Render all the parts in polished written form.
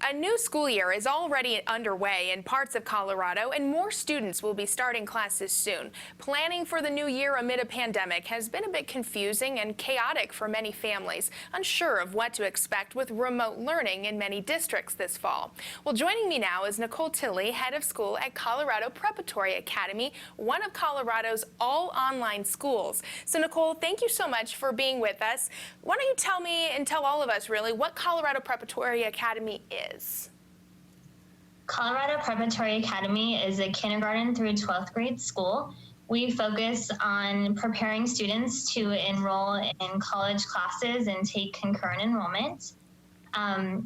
A new school year is already underway in parts of Colorado, and more students will be starting classes soon. Planning for the new year amid a pandemic has been a bit confusing and chaotic for many families, unsure of what to expect with remote learning in many districts this fall. Well, joining me now is Nicole Tiley, head of school at Colorado Preparatory Academy, one of Colorado's all-online schools. So, Nicole, thank you so much for being with us. Why don't you tell me and tell all of us, really, what Colorado Preparatory Academy is? Colorado Preparatory Academy is a kindergarten through 12th grade school. We focus on preparing students to enroll in college classes and take concurrent enrollment.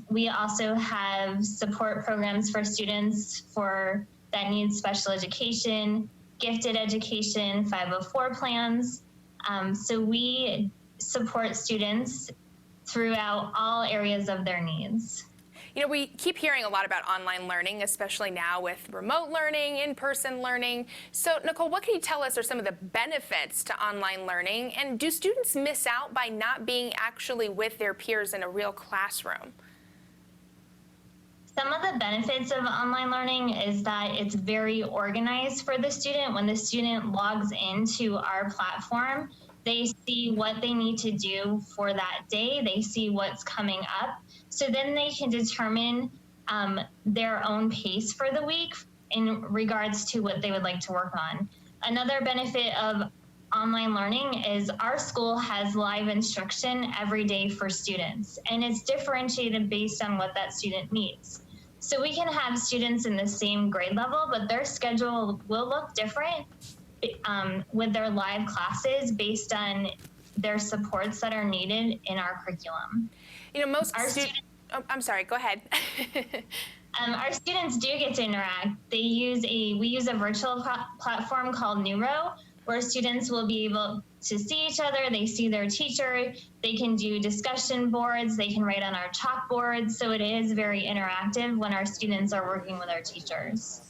We also have support programs for students that need special education, gifted education, 504 plans. So we support students throughout all areas of their needs. You know, we keep hearing a lot about online learning, especially now with remote learning, in-person learning. So, Nicole, what can you tell us are some of the benefits to online learning? And do students miss out by not being actually with their peers in a real classroom? Some of the benefits of online learning is that it's very organized for the student. When the student logs into our platform, they see what they need to do for that day. They see what's coming up. So then they can determine their own pace for the week in regards to what they would like to work on. Another benefit of online learning is our school has live instruction every day for students, and it's differentiated based on what that student needs. So we can have students in the same grade level, but their schedule will look different with their live classes based on their supports that are needed in our curriculum. You know, most students. Oh, I'm sorry. Go ahead. Our students do get to interact. We use a virtual platform called Neuro, where students will be able to see each other. They see their teacher. They can do discussion boards. They can write on our chalkboards. So it is very interactive when our students are working with our teachers.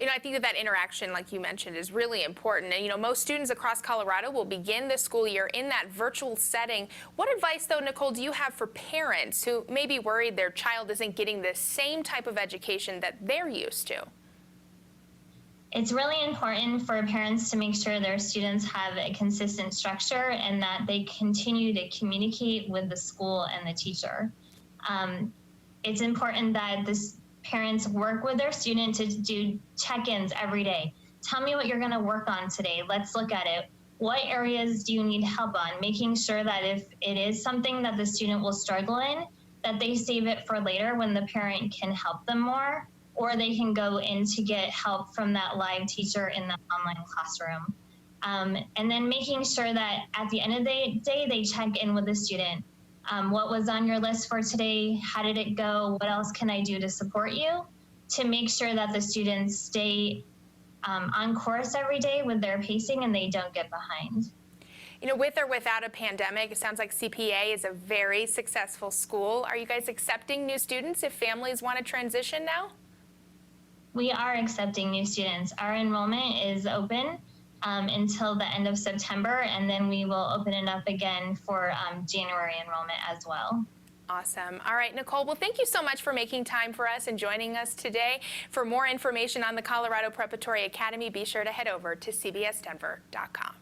You know, I think that interaction, like you mentioned, is really important. And, you know, most students across Colorado will begin the school year in that virtual setting. What advice, though, Nicole, do you have for parents who may be worried their child isn't getting the same type of education that they're used to? It's really important for parents to make sure their students have a consistent structure and that they continue to communicate with the school and the teacher. It's important that parents work with their student to do check-ins every day. Tell me what you're going to work on today. Let's look at it. What areas do you need help on? Making sure that if it is something that the student will struggle in, that they save it for later when the parent can help them more, or they can go in to get help from that live teacher in the online classroom. And then making sure that at the end of the day, they check in with the student. What was on your list for today? How did it go? What else can I do to support you? To make sure that the students stay on course every day with their pacing and they don't get behind. You know, with or without a pandemic, it sounds like CPA is a very successful school. Are you guys accepting new students if families want to transition now? We are accepting new students. Our enrollment is open until the end of September, and then we will open it up again for January enrollment as well. Awesome. All right, Nicole, well, thank you so much for making time for us and joining us today. For more information on the Colorado Preparatory Academy, be sure to head over to cbsdenver.com.